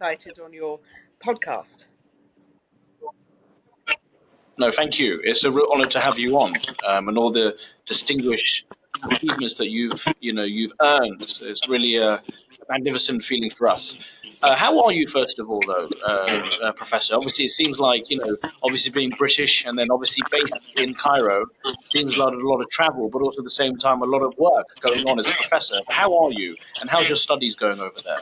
invited on your podcast. No, thank you. It's a real honor to have you on, and all the distinguished achievements that you've earned. It's really a magnificent feeling for us. How are you, first of all, though, Professor? Obviously, it seems like obviously being British and then obviously based in Cairo, seems like a lot of travel, but also at the same time a lot of work going on as a professor. How are you, and how's your studies going over there?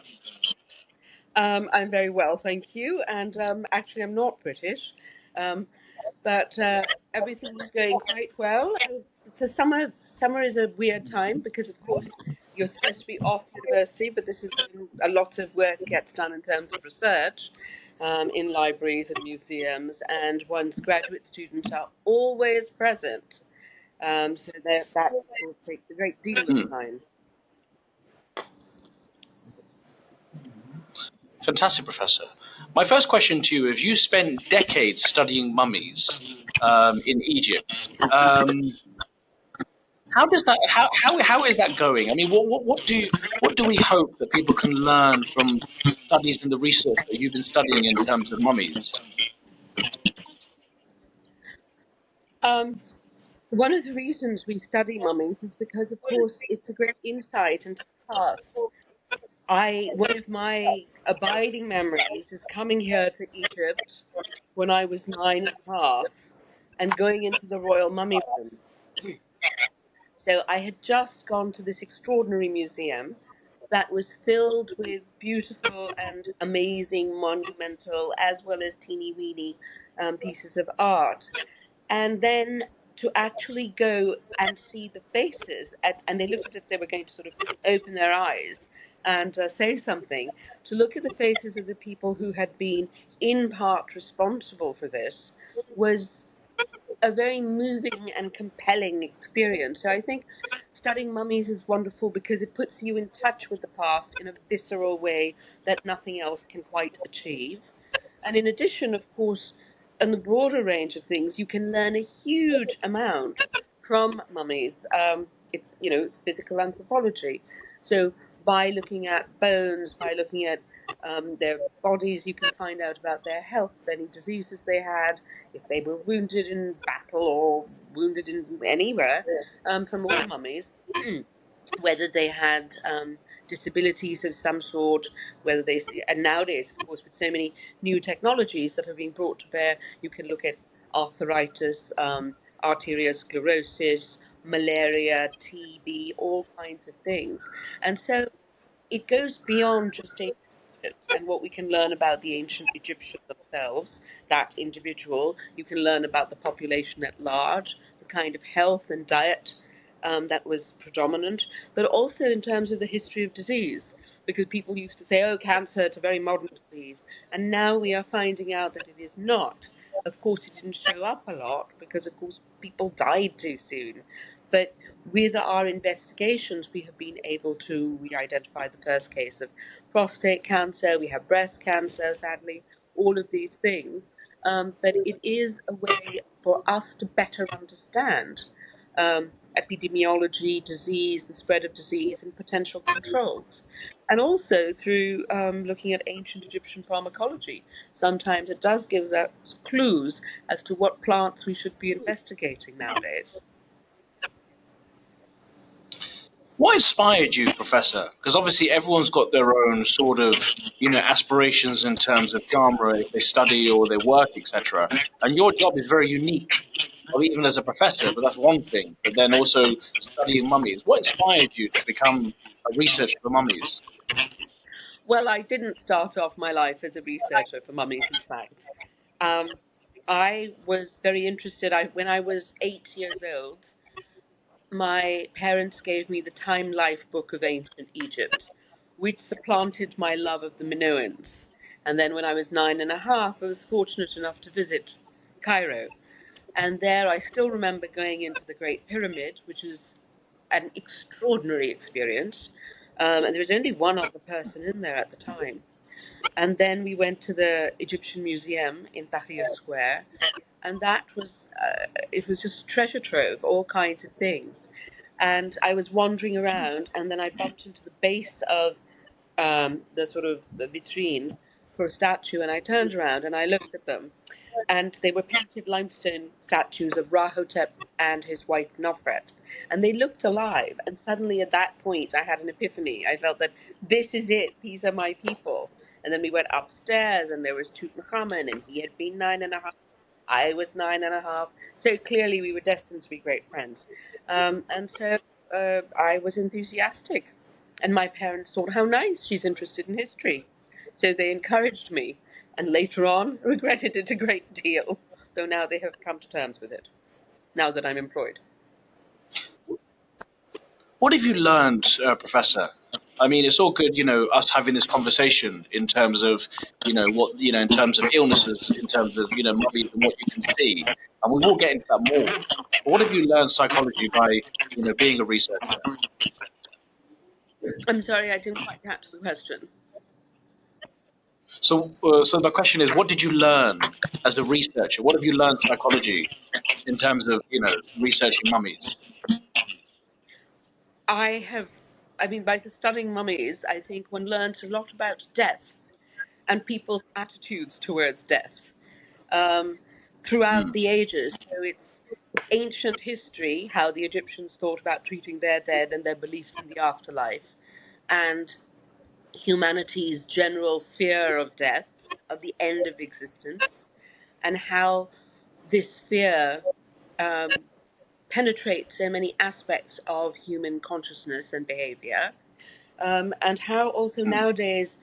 I'm very well, thank you. And actually, I'm not British, um, but everything is going quite well. It's a summer. Summer is a weird time because, of course, you're supposed to be off university, but this is when a lot of work gets done in terms of research in libraries and museums. And one's graduate students are always present, so that of course takes a great deal of time. Fantastic, Professor. My first question to you: if you spent decades studying mummies in Egypt, how does that? How is that going? I mean, what do we hope that people can learn from studies and the research that you've been studying in terms of mummies? Um, One of the reasons we study mummies is because, of course, it's a great insight into the past. One of my abiding memories is coming here to Egypt when I was 9.5 and going into the Royal Mummy Room. So I had just gone to this extraordinary museum that was filled with beautiful and amazing, monumental, as well as teeny weeny pieces of art. And then to actually go and see the faces, and they looked as if they were going to sort of open their eyes and say something, to look at the faces of the people who had been in part responsible for this was a very moving and compelling experience. So I think studying mummies is wonderful because it puts you in touch with the past in a visceral way that nothing else can quite achieve. And in addition, of course, in the broader range of things, you can learn a huge amount from mummies. It's physical anthropology. So by looking at bones, by looking at their bodies, you can find out about their health, any diseases they had, if they were wounded in battle or wounded in anywhere, from all mummies, whether they had disabilities of some sort, whether they, and nowadays, of course, with so many new technologies that have been brought to bear, you can look at arthritis, arteriosclerosis, malaria, TB, all kinds of things. And so it goes beyond just ancient Egypt and what we can learn about the ancient Egyptians themselves, that individual. You can learn about the population at large, the kind of health and diet that was predominant, but also in terms of the history of disease. Because people used to say, oh, cancer, it's a very modern disease. And now we are finding out that it is not. Of course, it didn't show up a lot because, of course, people died too soon. But with our investigations, we have been able to re-identify the first case of prostate cancer. We have breast cancer, sadly, all of these things. But it is a way for us to better understand epidemiology, disease, the spread of disease, and potential controls. And also through looking at ancient Egyptian pharmacology. Sometimes it does give us clues as to what plants we should be investigating nowadays. What inspired you, Professor? Because obviously everyone's got their own sort of, aspirations in terms of genre if they study or they work, etc. And your job is very unique, or even as a professor, but that's one thing. But then also studying mummies. What inspired you to become a researcher for mummies? Well, I didn't start off my life as a researcher for mummies, in fact. Um, I was very interested. When I was 8 years old, my parents gave me the Time Life book of ancient Egypt, which supplanted my love of the Minoans. And then when I was 9.5, I was fortunate enough to visit Cairo. And there I still remember going into the Great Pyramid, which was an extraordinary experience. And there was only one other person in there at the time. And then we went to the Egyptian Museum in Tahrir Square, and that was it was just a treasure trove, all kinds of things. And I was wandering around, and then I bumped into the base of the sort of the vitrine for a statue, and I turned around and I looked at them, and they were painted limestone statues of Rahotep and his wife Nofret, and they looked alive. And suddenly, at that point, I had an epiphany. I felt that this is it; these are my people. And then we went upstairs, and there was Tutankhamun, and he had been 9.5. I was 9.5. So clearly, we were destined to be great friends. And so I was enthusiastic, and my parents thought, "How nice! She's interested in history." So they encouraged me, and later on regretted it a great deal, though now they have come to terms with it, now that I'm employed. What have you learned, Professor? I mean, it's all good, us having this conversation in terms of, in terms of illnesses, in terms of, mummies and what you can see, and we will get into that more. But what have you learned psychology by, being a researcher? I'm sorry, I didn't quite catch the question. So my question is, what did you learn as a researcher? What have you learned psychology in terms of, researching mummies? I have, I mean, by studying mummies, I think one learns a lot about death and people's attitudes towards death um, throughout Hmm. the ages. So it's ancient history, how the Egyptians thought about treating their dead and their beliefs in the afterlife, and humanity's general fear of death, of the end of existence, and how this fear um, penetrates so many aspects of human consciousness and behavior, and how also Hmm. nowadays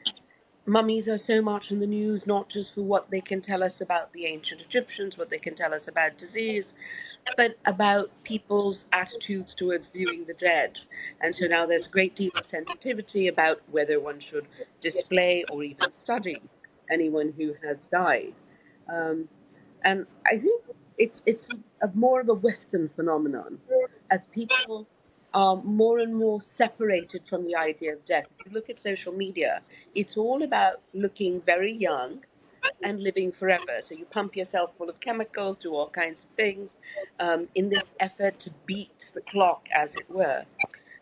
mummies are so much in the news, not just for what they can tell us about the ancient Egyptians, what they can tell us about disease, but about people's attitudes towards viewing the dead. And so now there's a great deal of sensitivity about whether one should display or even study anyone who has died. Um, and I think it's a more of a Western phenomenon, as people are more and more separated from the idea of death. If you look at social media, it's all about looking very young and living forever. So you pump yourself full of chemicals, do all kinds of things in this effort to beat the clock, as it were.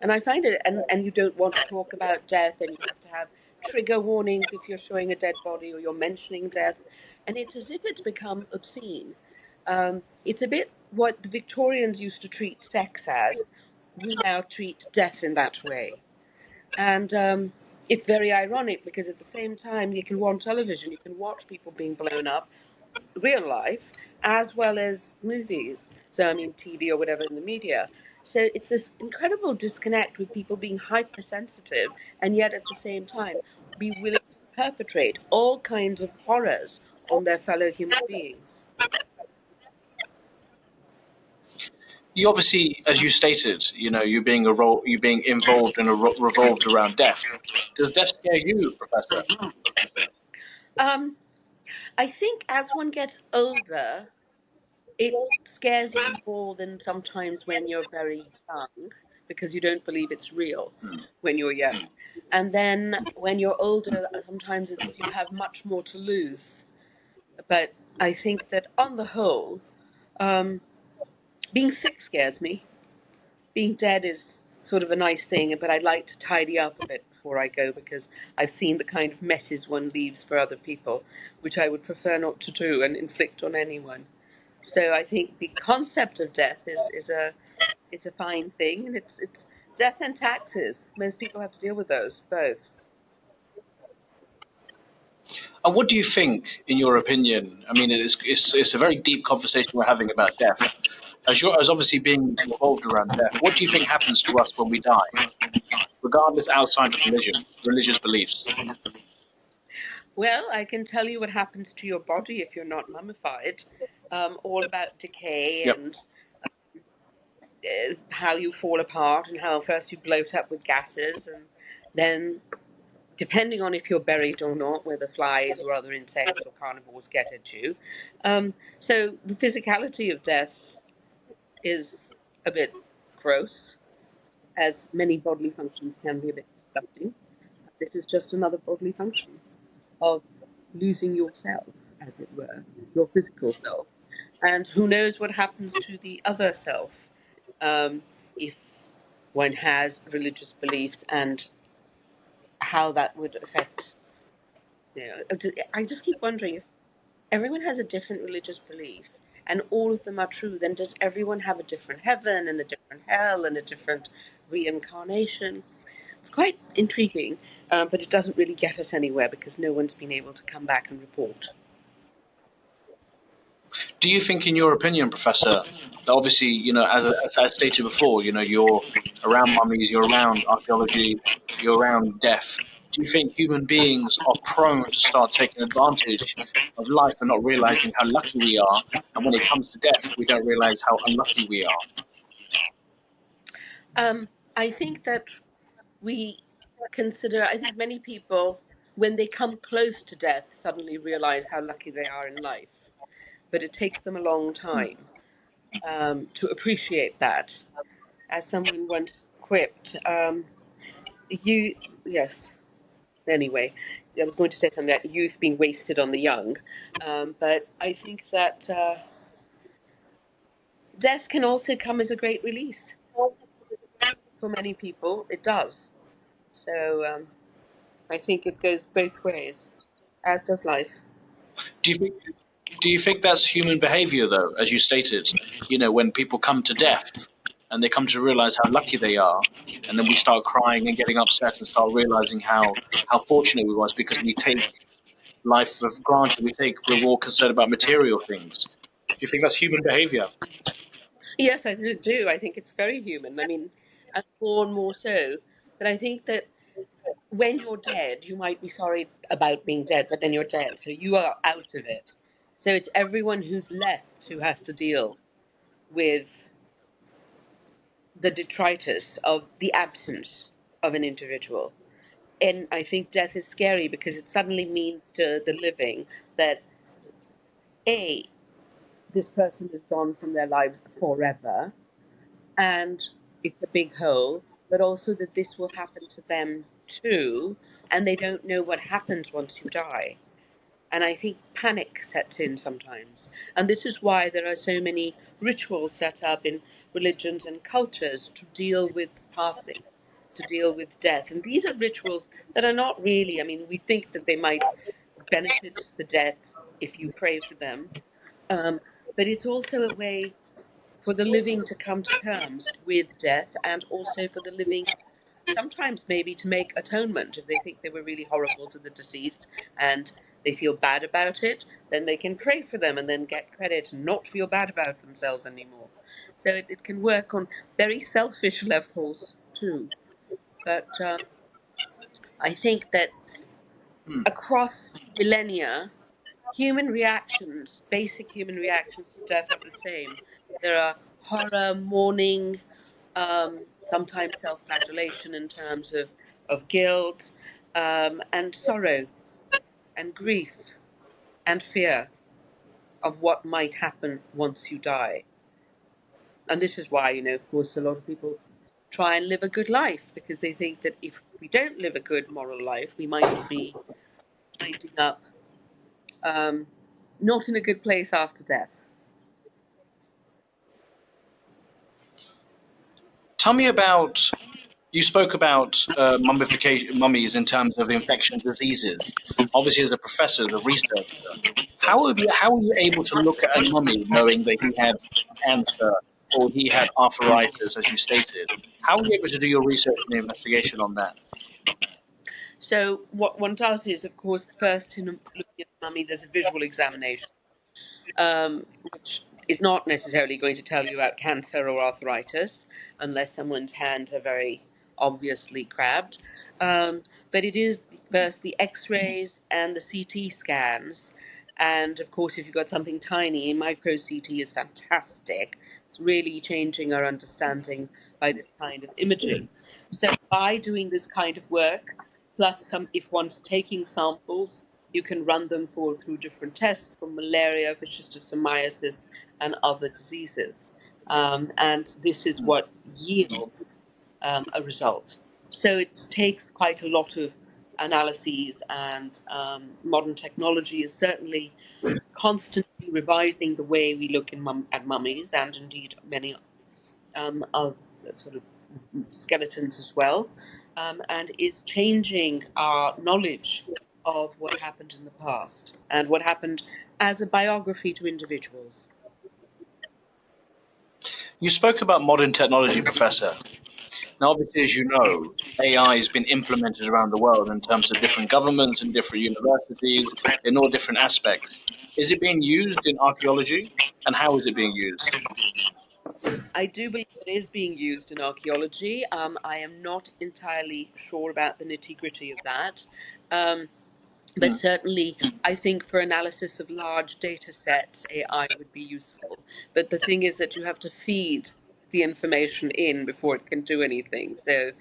And I find it, and you don't want to talk about death, and you have to have trigger warnings if you're showing a dead body or you're mentioning death. And it's as if it's become obscene. It's a bit what the Victorians used to treat sex as. We now treat death in that way. And it's very ironic because at the same time, you can watch television, you can watch people being blown up, real life, as well as movies. So, I mean, TV or whatever in the media. So it's this incredible disconnect with people being hypersensitive and yet at the same time be willing to perpetrate all kinds of horrors on their fellow human beings. You obviously, as you stated, you being involved in revolved around death. Does death scare you, Professor? Um, I think as one gets older, it scares you more than sometimes when you're very young because you don't believe it's real Hmm. when you're young. And then when you're older, sometimes it's you have much more to lose. But I think that on the whole, um, being sick scares me. Being dead is sort of a nice thing, but I like to tidy up a bit before I go because I've seen the kind of messes one leaves for other people, which I would prefer not to do and inflict on anyone. So I think the concept of death is a fine thing, and it's death and taxes. Most people have to deal with those both. And what do you think, in your opinion? I mean, it's a very deep conversation we're having about death. As obviously being revolved around death, what do you think happens to us when we die, regardless outside of religious beliefs? Well, I can tell you what happens to your body if you're not mummified. All about decay Yep. and how you fall apart and how first you bloat up with gases and then depending on if you're buried or not, whether flies or other insects or carnivores get at you. So the physicality of death is a bit gross, as many bodily functions can be a bit disgusting. This is just another bodily function of losing yourself, as it were, your physical self. And who knows what happens to the other self if one has religious beliefs and how that would affect. You know, I just keep wondering if everyone has a different religious belief and all of them are true, then does everyone have a different heaven and a different hell and a different reincarnation? It's quite intriguing, but it doesn't really get us anywhere because no one's been able to come back and report. Do you think, in your opinion, Professor, that obviously, as I stated before, you're around mummies, you're around archaeology, you're around death. Do you think human beings are prone to start taking advantage of life and not realizing how lucky we are? And when it comes to death, we don't realize how unlucky we are. I think that we I think many people, when they come close to death, suddenly realize how lucky they are in life. But it takes them a long time to appreciate that. As someone once quipped, you, yes, anyway, I was going to say something about youth being wasted on the young. But I think that death can also come as a great release. For many people, it does. So I think it goes both ways, as does life. Do you think Do you think that's human behavior, though, as you stated? When people come to death and they come to realize how lucky they are, and then we start crying and getting upset and start realizing how fortunate we was because we take life for granted. We're more concerned about material things. Do you think that's human behavior? Yes, I do. I think it's very human. I mean, and more so. But I think that when you're dead, you might be sorry about being dead, but then you're dead, so you are out of it. So it's everyone who's left who has to deal with the detritus of the absence of an individual. And I think death is scary because it suddenly means to the living that A, this person is gone from their lives forever, and it's a big hole, but also that this will happen to them too, and they don't know what happens once you die. And I think panic sets in sometimes. And this is why there are so many rituals set up in religions and cultures to deal with passing, to deal with death. And these are rituals that are not really, I mean, we think that they might benefit the dead if you pray for them. Um, but it's also a way for the living to come to terms with death and also for the living sometimes maybe to make atonement if they think they were really horrible to the deceased and they feel bad about it, then they can pray for them and then get credit and not feel bad about themselves anymore. So it can work on very selfish levels too. But I think that Hmm. across millennia, human reactions, basic human reactions to death are the same. There are horror, mourning, sometimes self-flagellation in terms of guilt, and sorrow, and grief, and fear of what might happen once you die. And this is why, of course, a lot of people try and live a good life because they think that if we don't live a good moral life, we might be ending up um, not in a good place after death. Tell me about. You spoke about mummification, mummies in terms of infection diseases. Obviously, as a professor, as a researcher, how were you able to look at a mummy knowing that he had cancer or he had arthritis, as you stated? How were you able to do your research and investigation on that? So what one does is, of course, first in looking at the mummy, there's a visual examination, which is not necessarily going to tell you about cancer or arthritis, unless someone's hands are very obviously crabbed. But it is first the X-rays and the CT scans, and of course, if you've got something tiny, micro CT is fantastic. It's really changing our understanding by this kind of imaging. So by doing this kind of work, plus some, if one's taking samples, you can run them through different tests for malaria, for schistosomiasis, and other diseases. And this is what yields a result. So it takes quite a lot of analyses, and modern technology is certainly constantly revising the way we look at mummies and indeed many of sort of skeletons as well, and is changing our knowledge of what happened in the past and what happened as a biography to individuals. You spoke about modern technology, Professor. Now, obviously, as you know, AI has been implemented around the world in terms of different governments and different universities in all different aspects. Is it being used in archaeology, and how is it being used? I do believe it is being used in archaeology. I am not entirely sure about the nitty gritty of that. Um, But Hmm. certainly, I think for analysis of large data sets, AI would be useful. But the thing is that you have to feed the information in before it can do anything. So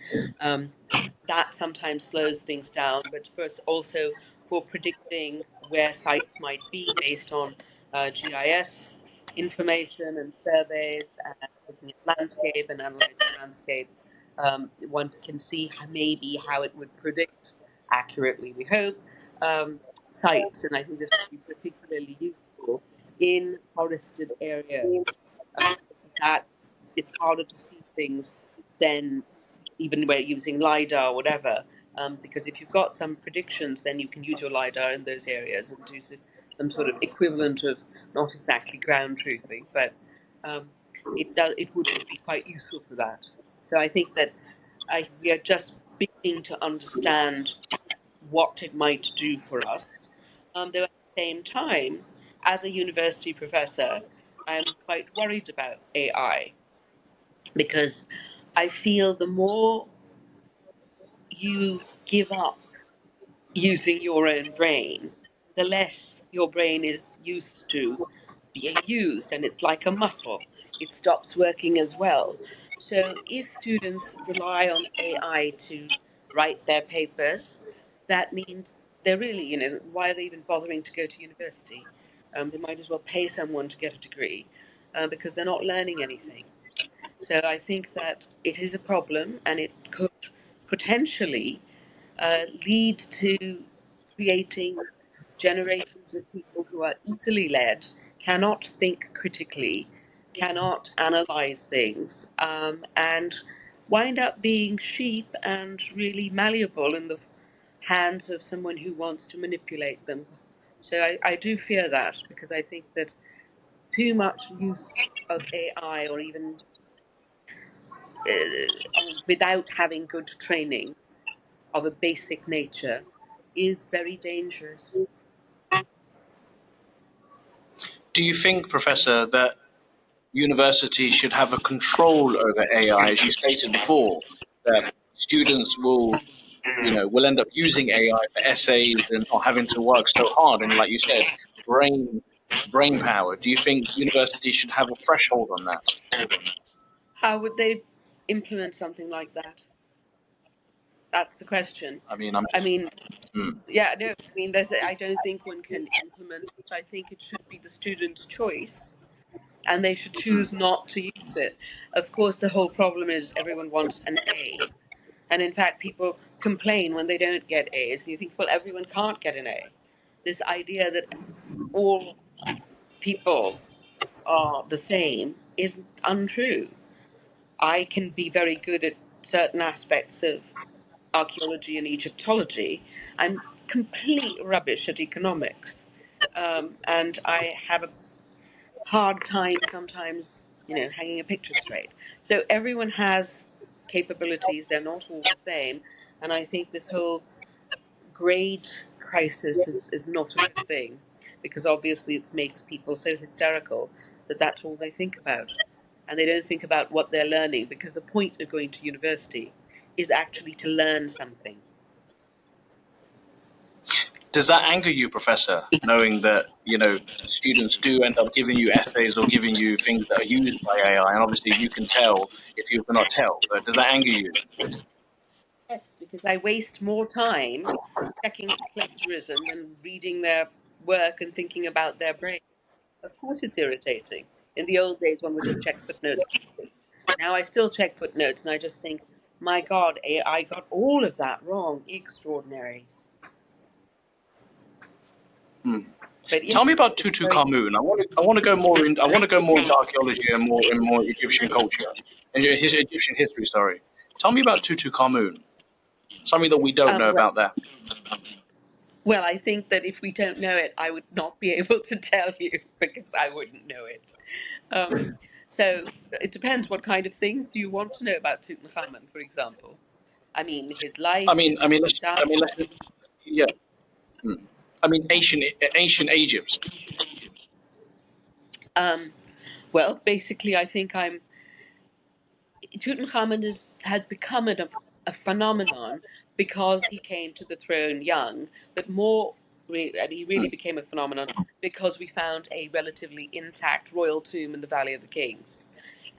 um, that sometimes slows things down. But first, also for predicting where sites might be based on GIS information and surveys and looking at landscape and analyzing landscapes, one can see maybe how it would predict accurately, we hope, um, sites, and I think this would be particularly useful in forested areas. That it's harder to see things than even where using LiDAR or whatever. Because if you've got some predictions, then you can use your LiDAR in those areas and do some sort of equivalent of not exactly ground truthing, but um, it would be quite useful for that. So I think that we are just beginning to understand what it might do for us. Though at the same time, as a university professor, I'm quite worried about AI because I feel the more you give up using your own brain, the less your brain is used to being used, and it's like a muscle. It stops working as well. So if students rely on AI to write their papers, that means they're really, why are they even bothering to go to university? They might as well pay someone to get a degree because they're not learning anything. So I think that it is a problem, and it could potentially lead to creating generations of people who are easily led, cannot think critically, cannot analyze things, and wind up being sheep and really malleable in the hands of someone who wants to manipulate them. So I do fear that because I think that too much use of AI or even without having good training of a basic nature is very dangerous. Do you think, Professor, that universities should have a control over AI, as you stated before, that students will end up using AI for essays and not having to work so hard, and like you said, brain brain power. Do you think universities should have a threshold on that? How would they implement something like that? That's the question. I mean, I'm I just. mean, Hmm. yeah, no, I mean, I don't think one can implement it. I think it should be the student's choice, and they should Hmm. choose not to use it. Of course, the whole problem is everyone wants an A, and in fact, people complain when they don't get A's. And you think, well, everyone can't get an A. This idea that all people are the same is untrue. I can be very good at certain aspects of archaeology and Egyptology. I'm complete rubbish at economics. And I have a hard time sometimes, hanging a picture straight. So everyone has capabilities, they're not all the same. And I think this whole grade crisis is not a good thing because obviously it makes people so hysterical that that's all they think about. And they don't think about what they're learning because the point of going to university is actually to learn something. Does that anger you, Professor, knowing that students do end up giving you essays or giving you things that are used by AI, and obviously you can tell if you cannot tell. But does that anger you? Yes, because I waste more time checking plagiarism than reading their work and thinking about their brain. Of course, it's irritating. In the old days, one would just check footnotes. Now I still check footnotes, and I just think, my God, I got all of that wrong. Extraordinary. Hmm. But Tell me yes, about it's very. Tutankhamun. I want to go more in. I want to go more into archaeology and more Egyptian culture and his Egyptian history. Sorry. Tell me about Tutankhamun. Something that we don't know Well, about there. Well, I think that if we don't know it, I would not be able to tell you because I wouldn't know it. Um, so it depends. What kind of things do you want to know about Tutankhamun, for example? I mean, his life, his Let's, diet. yeah. Hmm. I mean, ancient Egypt. Um, well, basically, I think I'm Tutankhamun has become a phenomenon because he came to the throne young, but he really Hmm. became a phenomenon because we found a relatively intact royal tomb in the Valley of the Kings.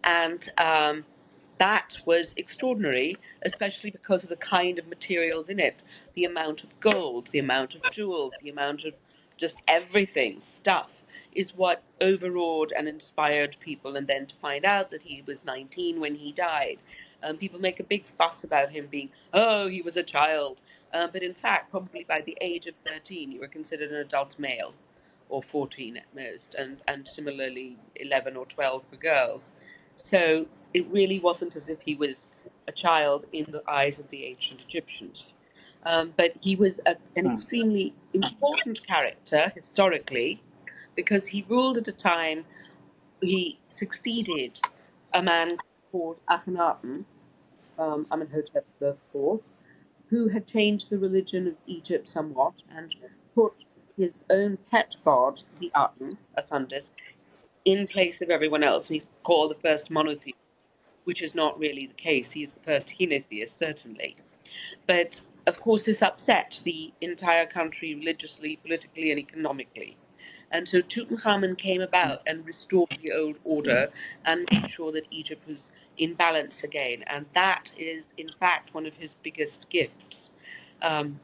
And that was extraordinary, especially because of the kind of materials in it, the amount of gold, the amount of jewels, the amount of just everything, stuff, is what overawed and inspired people. And then to find out that he was 19 when he died. People make a big fuss about him being, oh, he was a child. But in fact, probably by the age of 13, you were considered an adult male, or 14 at most, and similarly 11 or 12 for girls. So it really wasn't as if he was a child in the eyes of the ancient Egyptians. But he was an Hmm. extremely important character historically because he ruled at a time he succeeded a man called Akhenaten, Amenhotep IV, who had changed the religion of Egypt somewhat and put his own pet god, the Aten, Asundis, in place of everyone else. And he's called the first monotheist, which is not really the case. He's the first henotheist, certainly. But of course, this upset the entire country religiously, politically, and economically. And so Tutankhamun came about and restored the old order and made sure that Egypt was in balance again. And that is, in fact, one of his biggest gifts um,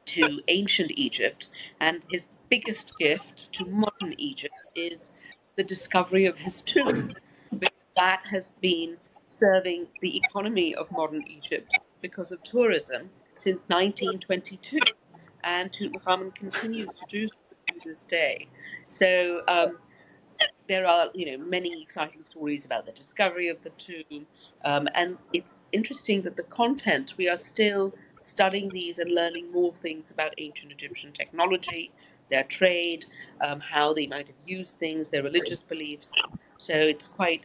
to ancient Egypt. And his biggest gift to modern Egypt is the discovery of his tomb, because that has been serving the economy of modern Egypt because of tourism since 1922. And Tutankhamun continues to do so to this day. So there are, many exciting stories about the discovery of the tomb, and it's interesting that the content we are still studying these and learning more things about ancient Egyptian technology, their trade, how they might have used things, their religious beliefs. So it's quite